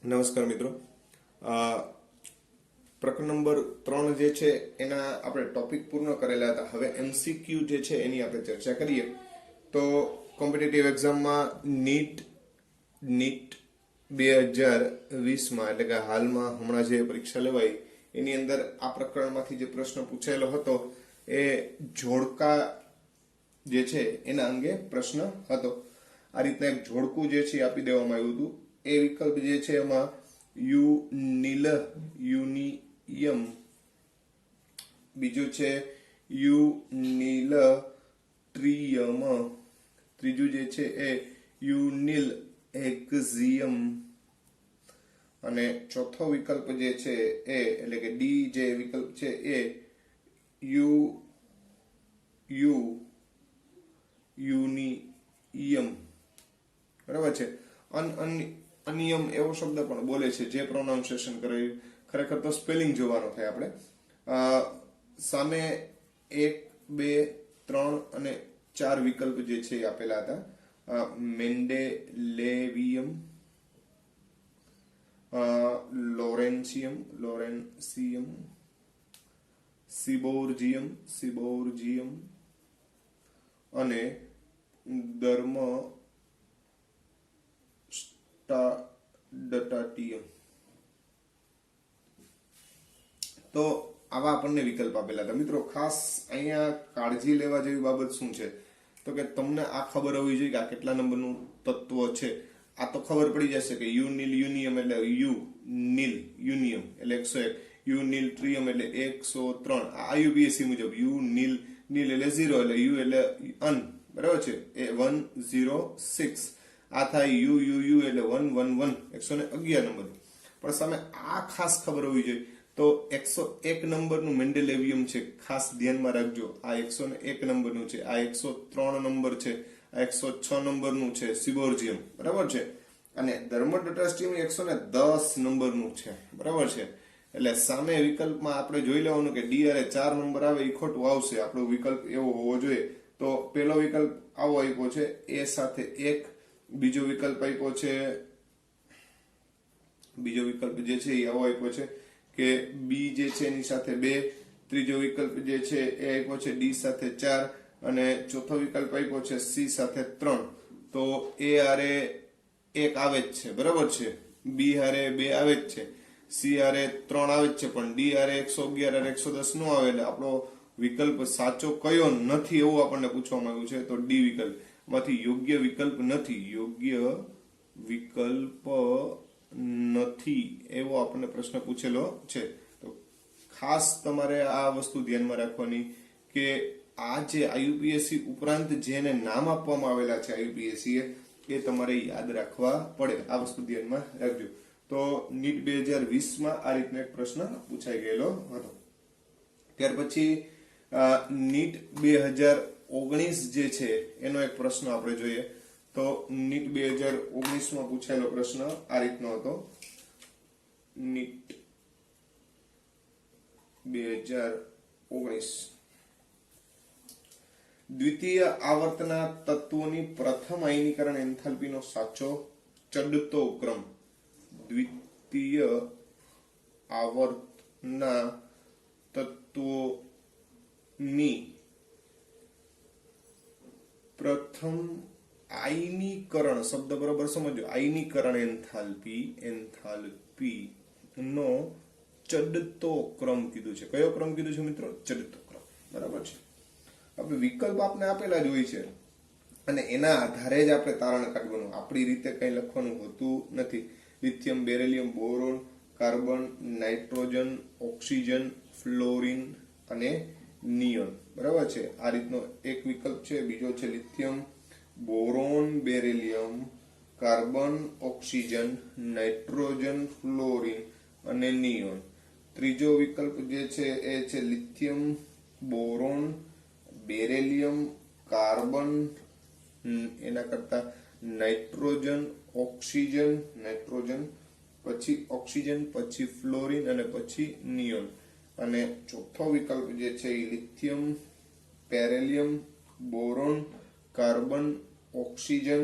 નમસ્કાર મિત્રો. પ્રકરણ નંબર 3 જે છે એના આપણે ટોપિક પૂર્ણ કરેલા હતા. હવે એમસીક્યુ જે છે એની આપણે ચર્ચા કરીએ. તો કોમ્પિટિટિવ એક્ઝામમાં નીટ 2020માં એટલે કે હાલમાં હમણાં જે પરીક્ષા લેવાઈ એની અંદર આ પ્રકરણમાંથી જે પ્રશ્ન પૂછાયેલો હતો એ જોડકા જે છે એના અંગે પ્રશ્ન હતો. આ રીતના એક જોડકું જે છે આપી દેવામાં આવ્યું હતું. એ વિકલ્પ જે છે એમાં યુનિયમ, બીજું છે યુનિલટ્રિયમ, ત્રીજું જે છે એ યુનિલ એક્ઝિયમ અને ચોથો વિકલ્પ જે છે એ એટલે કે ડી જે વિકલ્પ છે એ યુનિયમ. બરાબર છે. અનિયમ એવો શબ્દ પણ બોલે છે જે પ્રોનાઉન્સિએશન કરે, ખરેખર તો સ્પેલિંગ જોવાનો થાય આપણે. સામે 1, 2, 3 અને 4 વિકલ્પ જે છે એ આપેલા હતા. મેન્ડેલેવિયમ, લોરેન્સિયમ, સિબોર્જિયમ અને ડટાટિયમ. તો આવા આપણને વિકલ્પ આપેલા હતા. મિત્રો ખાસ અહીંયા કાળજી લેવા જેવી બાબત શું છે તો કે તમને આ ખબર હોવી જોઈએ કે આ કેટલા નંબરનું તત્વ છે. આ તો ખબર પડી જશે કે યુનિયમ એટલે યુનિયમ એટલે 101, યુનિલટ્રિયમ એટલે 103. આ આયુપીએસસી મુજબ નીલ એટલે 0 એટલે યુ એટલે અન, બરાબર છે, એ 106. આ થાય યુ એટલે 111, 111 નંબર. પણ સામે આ ખાસ ખબર હોવી જોઈએ તો 101 નંબરનું મેન્ડેલેવિયમ છે, ખાસ ધ્યાનમાં રાખજો. આ 101 નંબરનું છે, આ 103 નંબર છે, આ 106 નંબરનું છે સિબોર્જિયમ, બરાબર છે. અને ડર્મોડોટાસ્ટિયમ 110 નંબરનું છે, બરાબર છે. એટલે સામે વિકલ્પમાં આપણે જોઈ લેવાનું કે ડી અરે 4 નંબર આવે એ ખોટું આવશે. આપણો વિકલ્પ એવો હોવો જોઈએ. તો પહેલો વિકલ્પ આવો આપ્યો છે, એ સાથે 1. બીજો વિકલ્પ આપ્યો છે, બીજો વિકલ્પ જે છે એ આવો આપ્યો છે કે બી જે છે એની સાથે 2. ત્રીજો વિકલ્પ જે છે એ આપ્યો છે ડી સાથે 4 અને ચોથો વિકલ્પ આપ્યો છે સી સાથે 3. તો એ હારે 1 આવે જ છે, બરાબર છે. બી હારે 2 આવે જ છે, સી હારે 3 આવે જ છે, પણ ડી હારે 111 હારે 110 નો આવે. એટલે આપણો વિકલ્પ સાચો કયો નથી એવું આપણને પૂછવામાં આવ્યું છે. તો ડી વિકલ્પ માંથી યોગ્ય વિકલ્પ નથી એવો આપણને પ્રશ્ન પૂછેલો છે. તો ખાસ તમારે આ વસ્તુ ધ્યાનમાં રાખવાની કે આ જે આયુપીએસસી ઉપરાંત જેને નામ આપવામાં આવેલા છે આયુપીએસસી એ તમારે યાદ રાખવા પડે. આ વસ્તુ ધ્યાનમાં રાખજો. તો નીટ 2020માં આ રીતનો એક પ્રશ્ન પૂછાઈ ગયેલો હતો. ત્યાર પછી નીટ 2019 જે છે એનો એક પ્રશ્ન આપણે જોઈએ. તો નીટ 2019માં પૂછાયેલો પ્રશ્ન આ રીતનો હતો. નીટ 2019 દ્વિતીય આવર્તના તત્વોની પ્રથમ આયનીકરણ એન્થાલ્પીનો સાચો ચડતો ક્રમ. દ્વિતીય આવર્તના તત્વોની પ્રથમ આયનીકરણ, શબ્દ બરોબર સમજો, આયનીકરણ એન્થાલ્પી નો ચડતો ક્રમ કીધું છે. કયો ક્રમ કીધું છે મિત્રો? ચડતો ક્રમ, બરાબર છે. હવે વિકલ્પ આપણે આપેલા જ હોય છે અને એના આધારે જ આપણે તારણ કાઢવાનું. આપણી રીતે કઈ લખવાનું હોતું નથી. Lithium, beryllium, boron, carbon, nitrogen, oxygen, fluorine અને નિયોન, બરાબર છે. આ રીતનો એક વિકલ્પ છે. બીજો છે lithium, boron, beryllium, carbon, oxygen, nitrogen, fluorine અને નિયોન. ત્રીજો વિકલ્પ જે છે એ છે લિથિયમ, બોરોન, બેરિલિયમ, કાર્બન, એના કરતા નાઇટ્રોજન, ઓક્સિજન, પછી ઓક્સિજન, પછી ફ્લોરિન અને પછી નિયોન. અને ચોથો વિકલ્પ જે છે એ lithium, beryllium, boron, carbon, oxygen,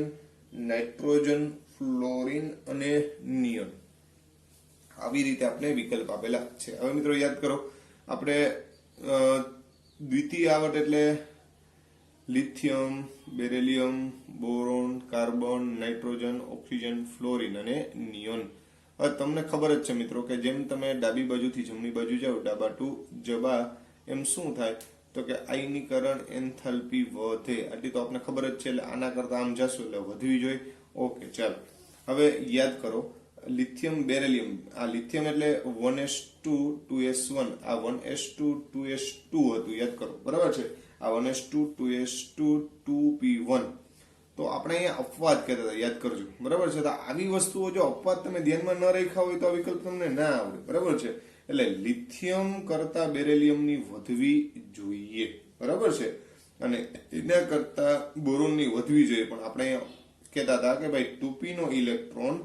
nitrogen, fluorine અને નિયોન. આવી રીતે આપણે વિકલ્પ આપેલા છે. હવે મિત્રો યાદ કરો, આપણે દ્વિતીય આવર્ત એટલે lithium, beryllium, boron, carbon, nitrogen, oxygen, fluorine અને નિયોન. હવે તમને ખબર જ છે મિત્રો કે જેમ તમે ડાબી બાજુથી જમણી બાજુ જાઓ, ડાબા ટુ જબા, એમ શું થાય તો કે આયનીકરણ એન્થાલ્પી વધે. આટલી તો આપણે ખબર જ છે, એટલે આના કરતા આમ જશું એટલે વધવી જોઈએ. ઓકે, ચાલો હવે યાદ કરો, લિથિયમ, બેરિલિયમ, આ લિથિયમ એટલે 1s2 2s1, આ 1s2 2s2 હતું, યાદ કરો, બરાબર છે. આ 1s2 2s2 2p1. તો આપણે અહીંયા અપવાદ કહેતા હતા, યાદ કરજો, બરાબર છે. તો આવી વસ્તુઓ જો અપવાદ તમે ધ્યાનમાં ન રાખ્યા હોય તો આ વિકલ્પ તમને ના આવડે, બરાબર છે. એટલે લિથિયમ કરતા બેરિલિયમની વધવી જોઈએ, બરાબર છે, અને એના કરતા બોરોનની વધવી જોઈએ. પણ આપણે કહેતા હતા કે ભાઈ 2p નો ઇલેક્ટ્રોન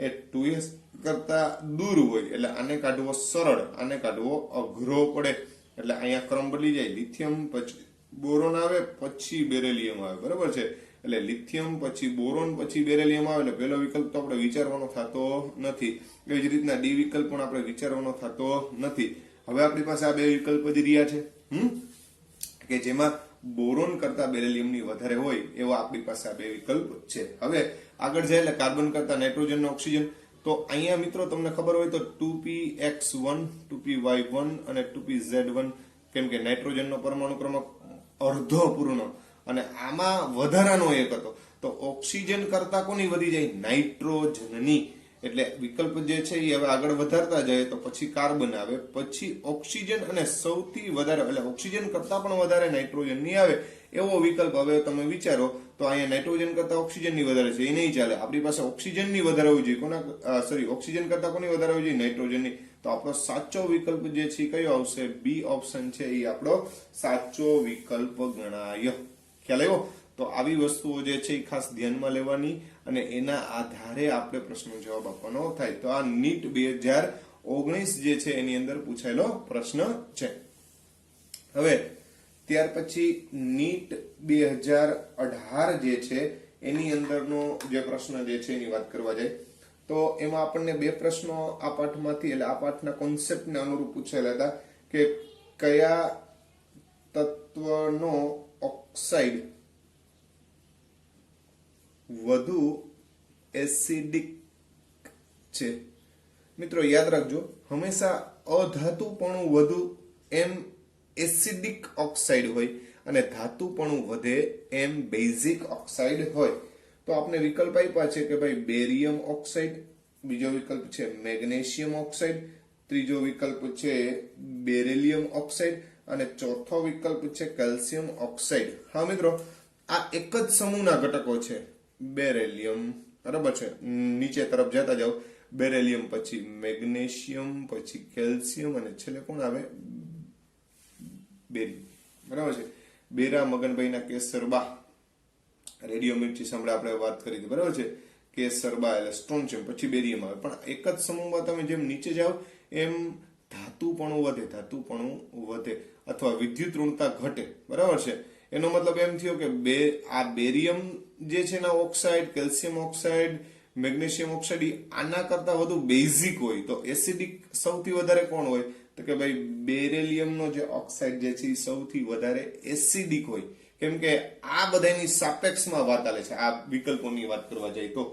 એ 2s કરતા દૂર હોય, એટલે આને કાઢવો સરળ, આને કાઢવો અઘરો પડે. એટલે અહીંયા ક્રમ બદલી જાય, લિથિયમ પછી બોરોન આવે, પછી બેરિલિયમ આવે, બરાબર છે. એટલે લિથિયમ પછી બોરોન પછી બેરિલિયમ આવે, એટલે પહેલો વિકલ્પ તો આપણે વિચારવાનો થતો નથી. એવી જ રીતના ડી વિકલ્પ પણ આપણે વિચારવાનો થતો નથી. હવે આપણી પાસે આ બે વિકલ્પ જ રહ્યા છે, કે જેમાં બોરોન કરતા બેરિલિયમની વધારે હોય એવા આપણી પાસે આ બે વિકલ્પ છે. હવે આગળ જાય એટલે કાર્બન કરતા નાઇટ્રોજન, ઓક્સિજન. તો અહીંયા મિત્રો તમને ખબર હોય તો 2px1, 2py1 અને 2pz1, કેમ કે નાઇટ્રોજનનો પરમાણુ ક્રમાંક અર્ધો પૂર્ણ અને આમાં વધારાનો એક હતો. તો ઓક્સિજન કરતા કોની વધી જાય? નાઇટ્રોજનની. એટલે વિકલ્પ જે છે એ હવે આગળ વધારતા જાય તો પછી કાર્બન આવે, પછી ઓક્સિજન અને સૌથી વધારે એટલે ઓક્સિજન કરતા પણ વધારે નાઇટ્રોજનની આવે એવો વિકલ્પ હવે તમે વિચારો. તો અહીંયા નાઇટ્રોજન કરતા ઓક્સિજનની વધારે છે, એ નહીં ચાલે. આપણી પાસે ઓક્સિજનની વધારે હોવી જોઈએ. ઓક્સિજન કરતા કોની વધારે હોવી જોઈએ? નાઇટ્રોજનની. તો આપણો સાચો વિકલ્પ જે છે કયો આવશે? બી ઓપ્શન છે એ આપણો સાચો વિકલ્પ ગણાય. ખ્યાલ આવ્યો? તો આવી વસ્તુઓ જે છે એ ખાસ ધ્યાનમાં લેવાની અને એના આધારે આપણે પ્રશ્નો જવાબ આપવાનો થાય. તો આ નીટ 2019 જે છે એની અંદર પૂછાયેલો પ્રશ્ન છે. હવે ત્યાર પછી નીટ 2018 જે છે એની અંદરનો જે પ્રશ્ન જે છે એની વાત કરવા જાય તો એમાં આપણને બે પ્રશ્નો આ પાઠમાંથી એટલે આ પાઠના કોન્સેપ્ટને અનુરૂપ પૂછાયેલા હતા કે કયા તત્વનો ઓક્સાઇડ વધુ એસિડિક છે. મિત્રો યાદ રાખજો, હંમેશા અધાતુપણું વધુ એમ એસિડિક ઓક્સાઇડ હોય અને ધાતુપણું વધે એમ બેઝિક ઓક્સાઇડ હોય. તો આપણે વિકલ્પ આપ્યા છે કે ભાઈ બેરિયમ ઓક્સાઇડ, બીજો વિકલ્પ છે મેગ્નેશિયમ ઓક્સાઇડ, ત્રીજો વિકલ્પ છે બેરિલિયમ ઓક્સાઇડ અને ચોથો વિકલ્પ છે કેલ્શિયમ ઓક્સાઇડ. હા મિત્રો, આ એક જ સમૂહના ઘટકો છે બેરિલિયમ, બરાબર છે. નીચે તરફ જતા જાઓ, બેરિલિયમ પછી મેગ્નેશિયમ પછી કેલ્શિયમ અને છેલ્લે કોણ આવે? બેરિયમ, બરાબર છે. બેરા મગનભાઈના કેસરબા રેડિયો મિર્ચી સાંભળે આપણે વાત કરી હતી, બરાબર છે. કેસરબા એટલે સ્ટ્રોન્શિયમ પછી બેરિયમ આવે. પણ એક જ સમૂહમાં તમે જેમ નીચે જાઓ એમ ધાતુપણું વધે અથવા વિદ્યુત ઋણતા ઘટે, બરાબર છે. એનો મતલબ એમ થયો કે આ બેરિયમ જે છે એના oxide, calcium oxide, magnesium oxide આના કરતા વધુ બેઝિક હોય. તો એસિડિક સૌથી વધારે કોણ હોય? તો કે ભાઈ બેરિલિયમનો જે ઓક્સાઇડ જે છે એ સૌથી વધારે એસિડિક હોય. કેમ કે આ બધાની સાપેક્ષમાં વાત ચાલે છે. આ વિકલ્પોની વાત કરવા જાય તો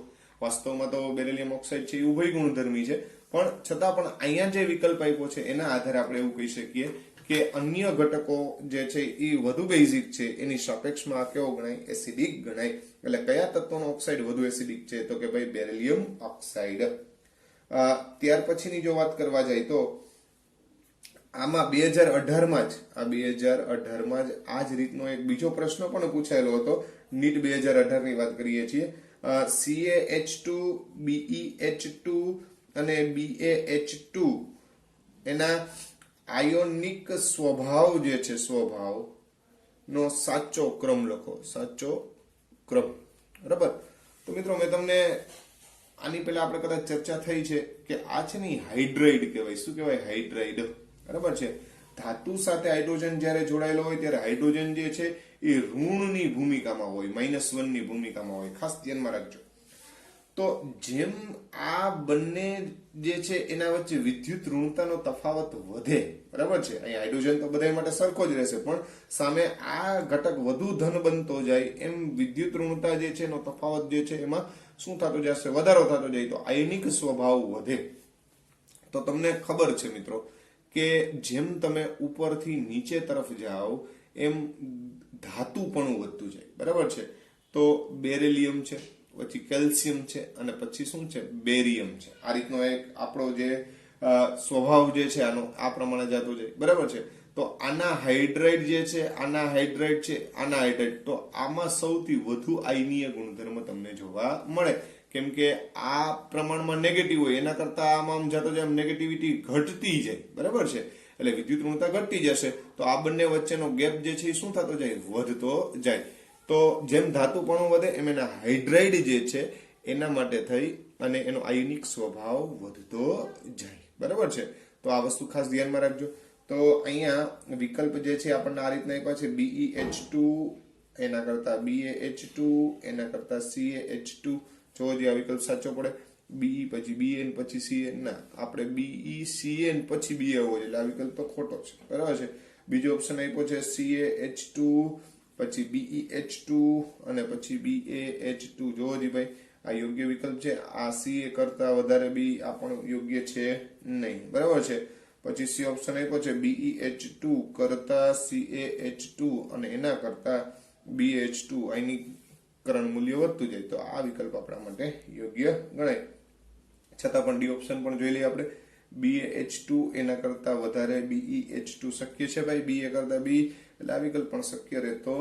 વાસ્તવમાં તો બેરિલિયમ ઓક્સાઇડ છે એ ઉભય ગુણધર્મી છે, પણ છતાં પણ અહીંયા જે વિકલ્પ આપ્યો છે એના આધારે આપણે એવું કહી શકીએ કે અન્ય ઘટકો જે છે એ વધુ બેઝિક છે, એની સાપેક્ષમાં કેવો ગણાય? એસિડિક ગણાય. એટલે કયા તત્વનો ઓક્સાઇડ વધુ એસિડિક છે? તો કે ભાઈ બેરિલિયમ ઓક્સાઇડ. ત્યાર પછીની જો વાત કરવા જાય તો આમાં 2018માં જ આ જ રીતનો એક બીજો પ્રશ્ન પણ પૂછાયેલો હતો. નીટ 2018 ની વાત કરીએ છીએ. CaH2, BeH2 અને BaH2 એના આયોનિક સ્વભાવ જે છે સ્વભાવનો સાચો ક્રમ લખો. સાચો ક્રમ, બરાબર. તો મિત્રો મેં તમને આની પહેલા આપણે કદાચ ચર્ચા થઈ છે કે આ છે ને હાઇડ્રાઇડ કહેવાય. શું કહેવાય? હાઇડ્રાઇડ, બરાબર છે. ધાતુ સાથે હાઇડ્રોજન જ્યારે જોડાયેલો હોય ત્યારે હાઇડ્રોજન જે છે એ ઋણની ભૂમિકામાં હોય, -1 ની ભૂમિકામાં હોય. ખાસ ધ્યાનમાં રાખજો. તો જેમ આ બંને જે છે એના વચ્ચે વિદ્યુત ઋણતાનો તફાવત વધે, બરાબર છે, અહીં હાઇડ્રોજન તો બધા માટે સરખો જ રહેશે, પણ સામે આ ઘટક વધુ ધન બનતો જાય એમ વિદ્યુત ઋણતા જે છે એનો તફાવત જે છે એમાં શું થતો જશે, વધારો થતો જાય, તો આયનિક સ્વભાવ વધે. તો તમને ખબર છે મિત્રો કે જેમ તમે ઉપરથી નીચે તરફ જાઓ એમ ધાતુપણું વધતું જાય, બરાબર છે. તો બેરિલિયમ છે, પછી કેલ્શિયમ છે, અને પછી શું છે, બેરિયમ છે. આ રીતનો એક આપણો જે સ્વભાવ જે છે આનો આ પ્રમાણે જતો જાય, બરાબર છે. તો આના હાઇડ્રાઇડ જે છે, આના હાઇડ્રાઇડ છે, આના હાઇડ્રાઇડ, તો આમાં સૌથી વધુ આયનીય ગુણધર્મ તમને જોવા મળે, કેમ કે આ પ્રમાણમાં નેગેટિવ હોય, એના કરતા આમાં જતો જાય નેગેટિવિટી ઘટતી જાય, બરાબર છે. એટલે વિદ્યુત ઋણતા ઘટતી જશે, તો આ બંને વચ્ચેનો ગેપ જે છે એ શું થતો જાય, વધતો જાય. તો જેમ ધાતુપણું વધે એમ એના હાઇડ્રાઇડ જે છે એના માટે થઈ અને એનો આયનિક સ્વભાવ વધતો જાય, બરાબર છે. તો આ વસ્તુ ખાસ ધ્યાનમાં રાખજો. તો અહીંયા વિકલ્પ જે છે આપણને આ રીતના આપ્યા છે, BeH2 એના કરતા BaH2 એના કરતા CaH2. જો જે આ વિકલ્પ સાચો પડે, Be પછી Bn પછી Cn, ના, આપણે BeCn પછી Ba હોવો જોઈએ, એટલે આ વિકલ્પ તો ખોટો છે, બરાબર છે. બીજો ઓપ્શન આપ્યો છે CaH2 પછી BeH2 અને પછી BaH2. જો જી ભાઈ આ યોગ્ય વિકલ્પ છે, આ Ca કરતા વધારે B આ પણ યોગ્ય છે નહીં, બરાબર છે. પછી C ઓપ્શન આપ્યો છે BeH2 કરતા CaH2 અને એના કરતા BH2, આયનીકરણ મૂલ્ય વધતું જાય, તો આ વિકલ્પ આપણા માટે યોગ્ય ગણાય. છતાં પણ ડી ઓપ્શન પણ જોઈ લઈએ આપણે, BaH2 એના કરતા વધારે BeH2 શક્ય છે ભાઈ, Ba કરતા B, એટલે આ વિકલ્પ પણ શક્ય રહેતો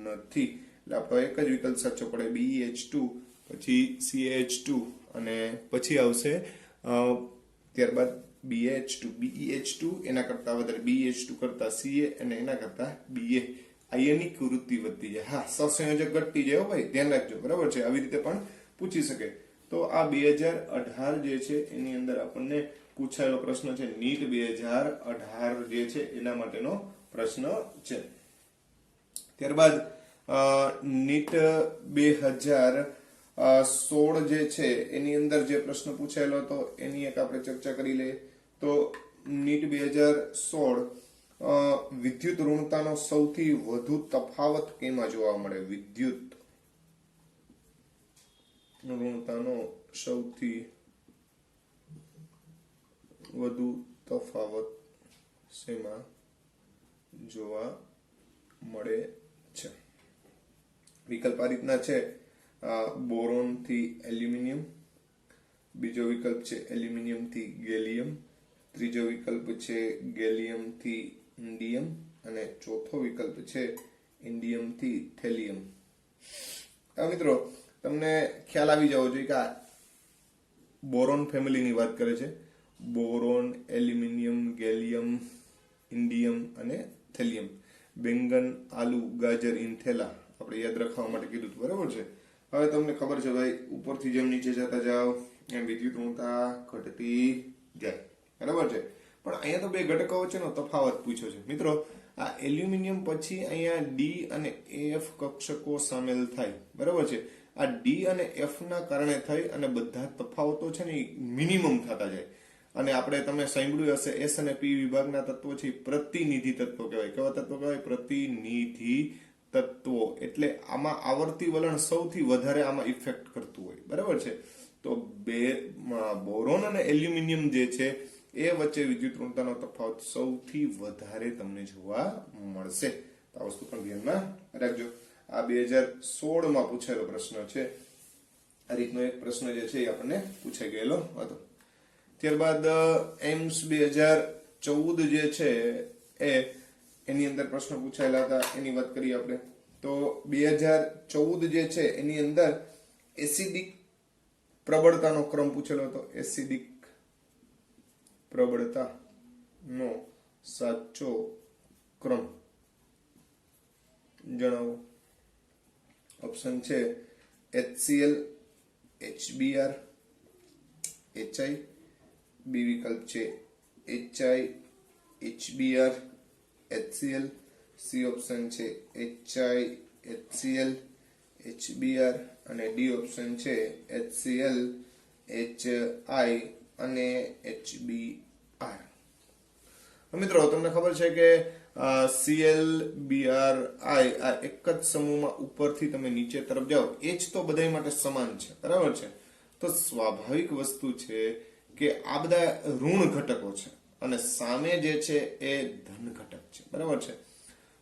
નથી. એટલે આપણો એક જ વિકલ્પ સાચો પડે, BeH2 પછી CaH2 અને પછી આવશે ત્યારબાદ BeH2 એના કરતા વધારે BH2 કરતા Ca અને એના કરતા Ba, આયનિક વૃત્તિ વધતી જાય. હા, સહસંયોજક ઘટતી જાય ભાઈ, ધ્યાન રાખજો, બરાબર છે. આવી રીતે પણ પૂછી શકે. તો આ 2018 જે છે એની અંદર આપણને પૂછાયેલો પ્રશ્ન છે, નીટ 2018 જે છે એના માટેનો પ્રશ્ન છે. ત્યારબાદ નીટ 2016 જે છે એની અંદર જે પ્રશ્ન પૂછાયેલો હતો એની એક આપણે ચર્ચા કરી લઈએ. તો નીટ 2016 વિદ્યુત ઋણતાનો સૌથી વધુ તફાવત કેમાં જોવા મળે? વિદ્યુત ઋણતાનો સૌથી વધુ તફાવત શેમાં જોવા મળે છે? વિકલ્પ આ રીતના છે, બોરોન થી એલ્યુમિનિયમ, બીજો વિકલ્પ છે એલ્યુમિનિયમ થી ગેલિયમ, ત્રીજો વિકલ્પ છે ગેલિયમ થી ઇન્ડિયમ અને ચોથો વિકલ્પ છે ઇન્ડિયમ થી થેલિયમ. મિત્રો તમને ખ્યાલ આવી જવો જોઈએ કે આ બોરોન ફેમિલીની વાત કરે છે. બોરોન, એલ્યુમિનિયમ, ગેલિયમ, ઇન્ડિયમ અને થેલિયમ. બેંગન, આલુ, ગાજર ઇન થેલા આપણે યાદ રાખવા માટે કીધું હતું, બરાબર છે. હવે તમને ખબર છે ભાઈ, ઉપરથી જેમ નીચે જતા જાઓ એમ વિદ્યુત ઋણતા ઘટતી જાય, બરાબર છે. પણ અહીંયા તો બે ઘટકો વચ્ચેનો તફાવત પૂછ્યો છે. મિત્રો આ એલ્યુમિનિયમ પછી અહીંયા ડી અને એફ કક્ષકો સામેલ થાય, બરાબર છે. આ ડી અને એફ ના કારણે થઈ અને બધા તફાવતો છે ને મિનિમમ થતા જાય. અને આપણે તમે સાંભળ્યું હશે, એસ અને પી વિભાગના તત્વો છે પ્રતિનિધિ તત્વો કહેવાય. કેવા તત્વો કહેવાય? પ્રતિનિધિ તત્વો. એટલે આમાં આવર્તી વલણ સૌથી વધારે આમાં ઇફેક્ટ કરતું હોય, બરાબર છે. તો બોરોન અને એલ્યુમિનિયમ જે છે એ વચ્ચે વિદ્યુત ઋણતાનો તફાવત સૌથી વધારે તમને જોવા મળશે. આ વસ્તુ પણ ધ્યાનમાં રાખજો. આ 2016 માં પૂછાયેલો પ્રશ્ન છે. આ રીતનો એક પ્રશ્ન જે છે એ આપણને પૂછાઈ ગયેલો હતો. ત્યારબાદ એમ્સ 2014 જે છે એની અંદર પ્રશ્ન પૂછાયેલા હતા, એની વાત કરીએ આપણે. તો 2014 જે છે એની અંદર એસિડિક પ્રબળતાનો ક્રમ પૂછેલો હતો. એસિડિક પ્રબળતા નો સાચો ક્રમ જણાવો. ઓપ્શન છે HCl, HBr, HI. બી વિકલ્પ છે HI, HBr, HCl. C option છે HI, HCl, HBr અને ડી ઓપ્શન છે HCl, HI અને HBr. મિત્રો તમને ખબર છે કે Cl, Br, I આ એક જ સમૂહમાં ઉપરથી તમે નીચે તરફ જાઓ, H તો બધા માટે સમાન છે, બરાબર છે. તો સ્વાભાવિક વસ્તુ છે કે આ બધા ઋણ ઘટકો છે અને સામે જે છે એ ધન ઘટક છે, બરાબર છે.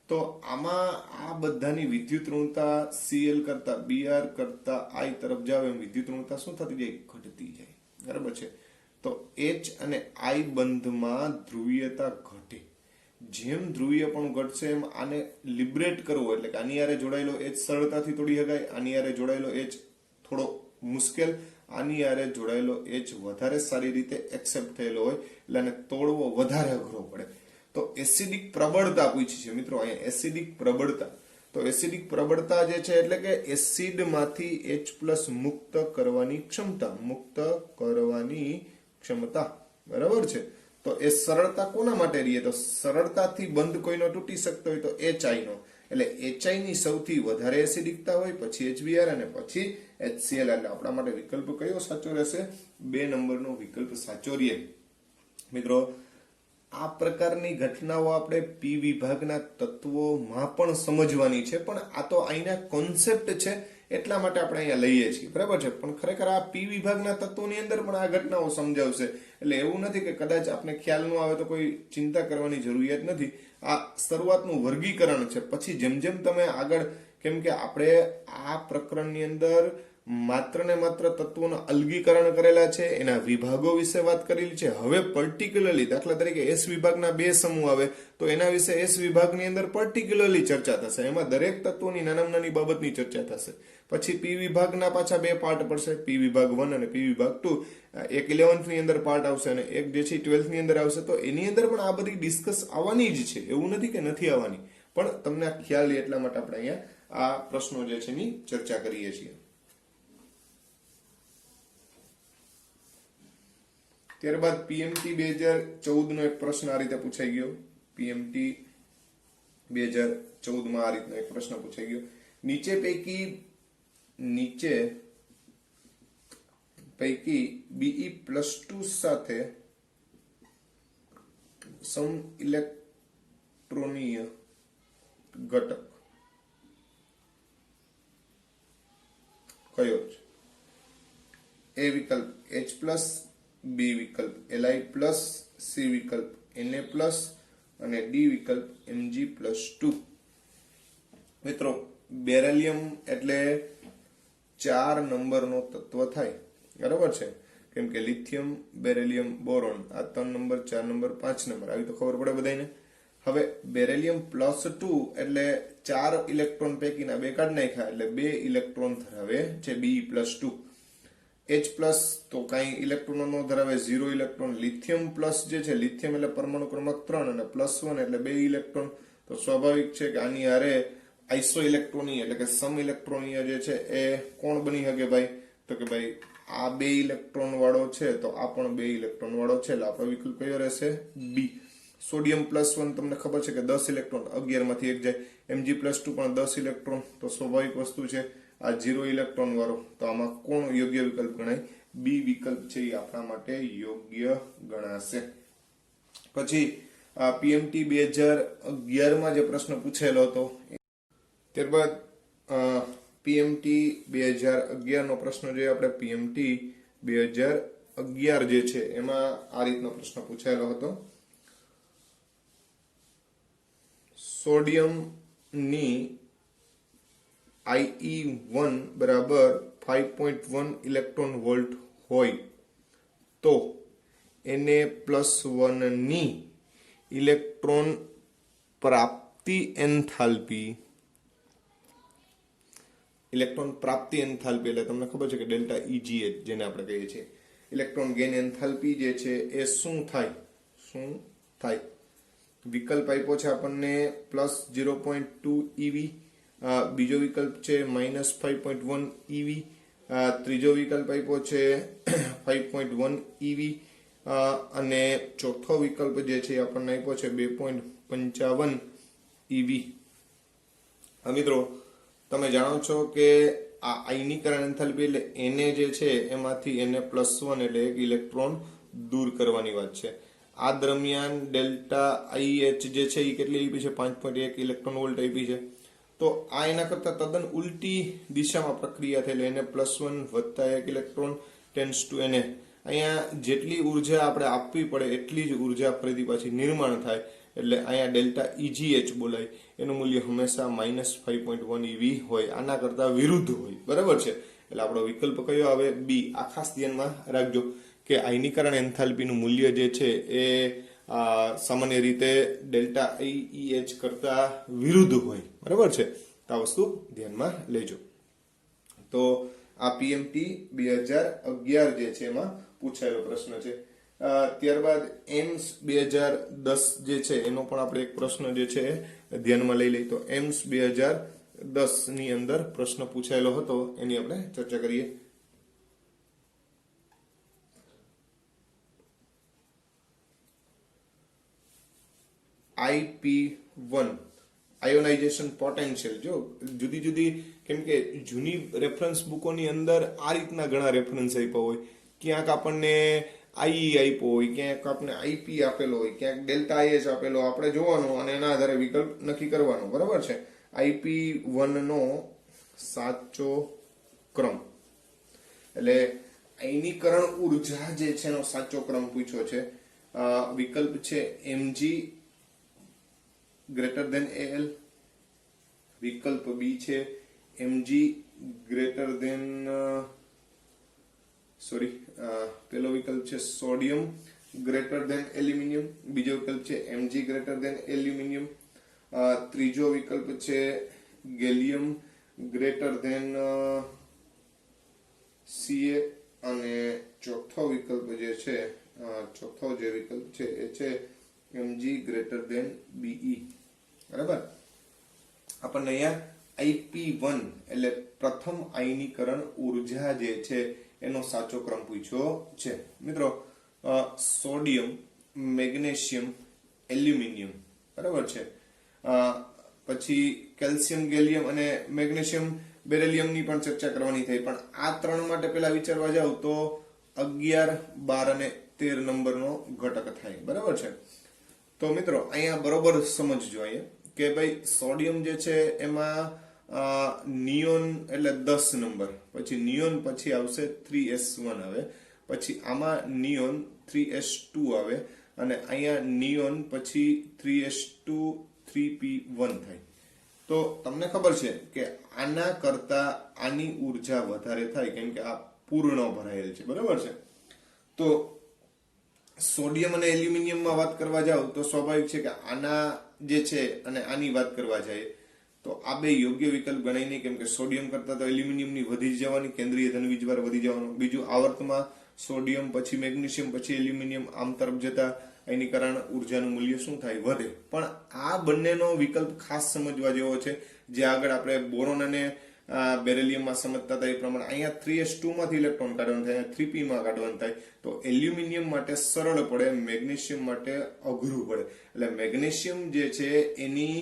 તો આમાં આ બધાની વિદ્યુત ઋણતા Cl કરતા Br કરતા I તરફ જાવ એમ વિદ્યુત ઋણતા શું થતી જાય? ઘટતી જાય, બરાબર છે. તો H અને I બંધમાં ધ્રુવીયતા ઘટે. જેમ ધ્રુવીય પણ ઘટશે એમ આને લિબરેટ કરવો, એટલે કે આની હારે જોડાયેલો H સરળતાથી તોડી શકાય, આની હારે જોડાયેલો H થોડો મુશ્કેલ, આની હારે જોડાયેલો H વધારે સારી રીતે એક્સેપ્ટ થયેલો હોય એટલે આને તોડવો વધારે અઘરો પડે. તો એસિડિક પ્રબળતા પૂછી છે મિત્રો અહીંયા, એસિડિક પ્રબળતા. તો એસિડિક પ્રબળતા જે છે એટલે કે એસિડમાંથી H+ મુક્ત કરવાની ક્ષમતા, બરાબર છે. તો એ સરળતા કોના માટે રહીએ? તો સરળતાથી બંધ કોઈનો તૂટી શકતો હોય તો HI નો, એટલે HI ની સૌથી વધારે એસિડિકતા હોય, પછી HBr અને પછી HCl. એટલે આપણા માટે વિકલ્પ કયો સાચો રહેશે? 2 નંબરનો વિકલ્પ સાચો રહે. મિત્રો આ પ્રકારની ઘટનાઓ આપણે પી વિભાગના તત્વોમાં પણ સમજવાની છે, પણ આ તો અહીંના કોન્સેપ્ટ છે એટલા માટે આપણે અહીંયા લઈએ છીએ, બરાબર છે. પણ ખરેખર આ પી વિભાગના તત્વોની અંદર પણ આ ઘટનાઓ સમજાવશે, એટલે એવું નથી કે કદાચ આપણે ખ્યાલ ન આવે તો કોઈ ચિંતા કરવાની જરૂરિયાત નથી. આ શરૂઆતનું વર્ગીકરણ છે, પછી જેમ જેમ તમે આગળ, કેમ કે આપણે આ પ્રકરણની અંદર માત્ર ને માત્ર તત્વોના અલગીકરણ કરેલા છે, એના વિભાગો વિશે વાત કરેલી છે. હવે પર્ટિક્યુલરલી દાખલા તરીકે એસ વિભાગના 2 સમૂહ આવે તો એના વિશે એસ વિભાગની અંદર પર્ટિક્યુલરલી ચર્ચા થશે, એમાં દરેક તત્વોની નાની બાબતની ચર્ચા થશે. પછી પી વિભાગના પાછા 2 પાર્ટ પડશે, પી વિભાગ 1 અને પી વિભાગ 2. એક 11th ની અંદર પાર્ટ આવશે અને એક જે છે 12th ની અંદર આવશે. તો એની અંદર પણ આ બધી ડિસ્કસ આવવાની જ છે, એવું નથી કે નથી આવવાની, પણ તમને આ ખ્યાલ એટલા માટે આપણે અહીંયા આ પ્રશ્નો જે છે એની ચર્ચા કરીએ છીએ. ત્યારબાદ પીએમટી 2014 નો એક પ્રશ્ન આ રીતે પૂછાઈ ગયો. પીએમટી 2014 માં આ રીતનો એક પ્રશ્ન પૂછાઈ ગયો. નીચે પૈકી Be+2 સાથે સમ ઇલેક્ટ્રોનીય ઘટક કયો છે? એ વિકલ્પ H+, બી વિકલ્પ Li+, સી વિકલ્પ Na+, અને ડી વિકલ્પ Mg+2. મિત્રો બેરિલિયમ એટલે 4 નંબરનો તત્વ થાય, બરાબર છે. કેમ કે લિથિયમ, બેરિલિયમ, બોરોન આ 3 નંબર, 4 નંબર, 5 નંબર આવી તો ખબર પડે બધાને. હવે બેરિલિયમ +2 એટલે 4 ઇલેક્ટ્રોન પૈકીના 2 કાઢી નાખ્યા એટલે 2 ઇલેક્ટ્રોન ધરાવે છે Be+2. H+ તો કઈ ઇલેક્ટ્રોન નો ધરાવે, 0 ઇલેક્ટ્રોન. લિથિયમ પ્લસ જે છે, લિથિયમ એટલે પરમાણુ ક્રમાંક 3 અને +1 એટલે 2 ઇલેક્ટ્રોન. તો સ્વાભાવિક છે કે આની હારે આઈસો ઇલેક્ટ્રોનીય એટલે કે સમ ઇલેક્ટ્રોનીય જે છે એ કોણ બની શકે ભાઈ? તો કે ભાઈ આ 2 ઇલેક્ટ્રોન વાળો છે તો આ પણ 2 ઇલેક્ટ્રોન વાળો છે, એટલે આપણો વિકલ્પ કયો રહેશે? બી. સોડિયમ +1 તમને ખબર છે કે 10 ઇલેક્ટ્રોન, 11 માંથી 1 જાય. Mg+2 પણ 10 ઇલેક્ટ્રોન, તો સ્વાભાવિક વસ્તુ છે આ 0 ઇલેક્ટ્રોન વાળો. તો આમાં કોણ યોગ્ય વિકલ્પ ગણાય? બી વિકલ્પ છે એ આપણા માટે યોગ્ય ગણાશે. પછી પીએમટી 2011 માં જે પ્રશ્ન પૂછેલો હતો, ત્યારબાદ પીએમટી 2011 નો પ્રશ્ન જોઈએ આપણે. પીએમટી 2011 જે છે એમાં આ રીતનો પ્રશ્ન પૂછાયેલો હતો. સોડિયમની IE1 બરાબર 5.1 ઇલેક્ટ્રોન વોલ્ટ હોય તો Na+1 ની ઇલેક્ટ્રોન પ્રાપ્તિ એન્થાલ્પી, ઇલેક્ટ્રોન પ્રાપ્તિ એન્થાલ્પી એટલે તમને ખબર છે કે ડેલ્ટા EGH જેને આપણે કહીએ છીએ, ઇલેક્ટ્રોન ગેઇન એન્થાલ્પી જે છે એ શું થાય? વિકલ્પ આપ્યો છે આપણને +0.2 eV, બીજો વિકલ્પ છે -5.1 eV, ત્રીજો વિકલ્પ આપ્યો છે 5.1 eV, અને ચોથો વિકલ્પ જે છે આપણને આપ્યો છે 2.55 eV. મિત્રો તમે જાણો છો કે આ આયનીકરણ એન્થાલ્પી એટલે એને જે છે એમાંથી Na+1 એટલે એક ઇલેક્ટ્રોન દૂર કરવાની વાત છે. આ દરમિયાન ડેલ્ટા IH જે છે એ કેટલી આપી છે 5.1 ઇલેક્ટ્રોન વોલ્ટ આપી છે. તો આ એના કરતા તદ્દન ઉલટી દિશામાં પ્રક્રિયા થયેલી Na+1 વત્તા 1 ઇલેક્ટ્રોન ટેન્ડ્સ ટુ Na. અહીંયા જેટલી ઉર્જા આપણે આપવી પડે એટલી જ ઉર્જા ફરીથી પાછી નિર્માણ થાય એટલે અહીંયા ડેલ્ટા EGH બોલાય. એનું મૂલ્ય હંમેશા -5.1 eV હોય, આના કરતા વિરુદ્ધ હોય. બરાબર છે. એટલે આપણો વિકલ્પ કયો આવે? બી. આ ખાસ ધ્યાનમાં રાખજો કે આયનીકરણ એન્થાલ્પીનું મૂલ્ય જે છે એ સામાન્ય રીતે ડેલ્ટા IEH કરતા વિરુદ્ધ હોય. બરાબર છે. તો આ વસ્તુ ધ્યાનમાં લેજો. તો આ PMT 2011 જે છે એમાં પૂછાયેલો પ્રશ્ન છે. ત્યારબાદ એમ્સ 2010 જે છે એનો પણ આપણે એક પ્રશ્ન જે છે ધ્યાનમાં લઈ લઈએ. તો એમ્સ 2010 ની અંદર પ્રશ્ન પૂછાયેલો હતો, એની આપણે ચર્ચા કરીએ. IP1 ionisation potential. જો જુદી જુદી, કેમ કે જૂની રેફરન્સ બુકોની અંદર આ રીતના ઘણા રેફરન્સ આપ્યા હોય. ક્યાંક આપણને IE આપ્યો હોય, ક્યાંક આપણને IP આપેલો હોય, ક્યાંક ડેલ્ટા IH આપેલો. આપણે જોવાનું અને એના આધારે વિકલ્પ નક્કી કરવાનો. બરાબર છે. IP1 નો સાચો ક્રમ એટલે આયનીકરણ ઉર્જા જે છે એનો સાચો ક્રમ પૂછ્યો છે. વિકલ્પ છે mg greater than AL. વિકલ્પ બી છે mg greater than પેલો વિકલ્પ છે સોડિયમ ગ્રેટર ધેન એલ્યુમિનિયમ. બીજો વિકલ્પ છે mg ગ્રેટર ધેન એલ્યુમિનિયમ. ત્રીજો વિકલ્પ છે ગેલિયમ ગ્રેટર ધેન Ca. અને ચોથો વિકલ્પ જે છે એ છે mg ગ્રેટર ધેન Be. બરાબર. આપણને અહીંયા IP1 એટલે પ્રથમ આયનીકરણ ઉર્જા જે છે એનો સાચો ક્રમ પૂછ્યો છે. મિત્રો સોડિયમ, મેગ્નેશિયમ, એલ્યુમિનિયમ. બરાબર છે. પછી કેલ્શિયમ, ગેલિયમ અને મેગ્નેશિયમ બેરિલિયમ ની પણ ચર્ચા કરવાની થઈ. પણ આ ત્રણ માટે પેલા વિચારવા જાવ તો 11, 12 અને 13 નંબરનો ઘટક થાય. બરાબર છે. તો મિત્રો અહીંયા બરોબર સમજજો અહીંયા કે ભાઈ સોડિયમ જે છે એમાં નિયોન એટલે 10 નંબર, પછી નિયોન પછી આવશે 3s1 આવે, પછી આમાં નિયોન 3s2 આવે અને અહીંયા નિયોન પછી 3s2 3p1 થાય. તો તમને ખબર છે કે આના કરતા આની ઉર્જા વધારે થાય કેમ કે આ પૂર્ણ ભરાયેલ છે. બરાબર છે. તો સોડિયમ અને એલ્યુમિનિયમમાં વાત કરવા જાવ તો સ્વાભાવિક છે કે આના જે છે અને આની વાત કરવા જાય તો આ બે યોગ્ય વિકલ્પ ગણાય નહીં, કેમ કે સોડિયમ કરતા તો એલ્યુમિનિયમની વધી જવાની, કેન્દ્રીય ધન વીજભાર વધી જવાનો. બીજું આવર્તમાં સોડિયમ પછી મેગ્નેશિયમ પછી એલ્યુમિનિયમ આમ તરફ જતા આયનીકરણ ઉર્જાનું મૂલ્ય શું થાય? વધે. પણ આ બંનેનો વિકલ્પ ખાસ સમજવા જેવો છે. જે આગળ આપણે બોરોન અને બેરિલિયમમાં સમજતા હતા એ પ્રમાણે અહીંયા 3s2 માંથી ઇલેક્ટ્રોન કાઢવાનું થાય, 3p માં કાઢવાનું થાય. તો એલ્યુમિનિયમ માટે સરળ પડે, મેગ્નેશિયમ માટે અઘરું પડે. એટલે મેગ્નેશિયમ જે છે એની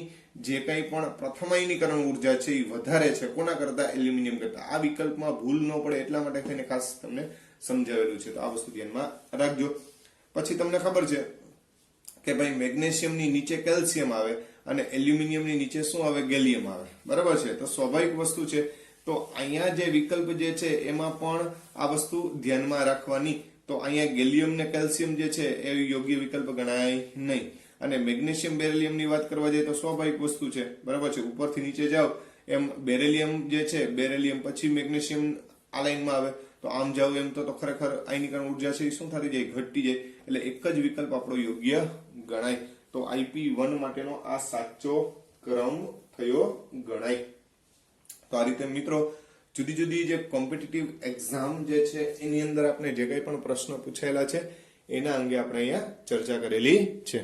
જે કંઈ પણ પ્રથમ આયનીકરણ ઉર્જા છે એ વધારે છે કોના કરતા? એલ્યુમિનિયમ કરતા. આ વિકલ્પમાં ભૂલ ન પડે એટલા માટે થઈને ખાસ તમને સમજાવેલું છે. તો આ વસ્તુ ધ્યાનમાં રાખજો. પછી તમને ખબર છે કે ભાઈ મેગ્નેશિયમની નીચે કેલ્શિયમ આવે અને એલ્યુમિનિયમની નીચે શું આવે? ગેલિયમ આવે. બરાબર છે. તો સ્વાભાવિક વસ્તુ છે. તો અહીંયા જે વિકલ્પ જે છે એમાં પણ આ વસ્તુ ધ્યાનમાં રાખવાની. તો અહીંયા ગેલિયમ ને કેલ્શિયમ જે છે એ યોગ્ય વિકલ્પ ગણાય નહીં. અને મેગ્નેશિયમ બેરિલિયમ ની વાત કરવા જઈએ તો સ્વાભાવિક વસ્તુ છે. બરાબર છે. ઉપરથી નીચે જાવ એમ બેરિલિયમ જે છે, બેરિલિયમ પછી મેગ્નેશિયમ આ લાઈનમાં આવે. તો આમ જાવ એમ તો ખરેખર આયનીકરણ ઉર્જા છે એ શું થતી જાય? ઘટતી જાય. એટલે એક જ વિકલ્પ આપણો યોગ્ય ગણાય. તો IP1 માટેનો આ સાચો ક્રમ થયો ગણાય. તો આ રીતે મિત્રો જુદી જુદી જે કોમ્પિટિટિવ એક્ઝામ જે છે એની અંદર આપણે જે કંઈ પણ પ્રશ્નો પૂછાયેલા છે એના અંગે આપણે અહીંયા ચર્ચા કરેલી છે.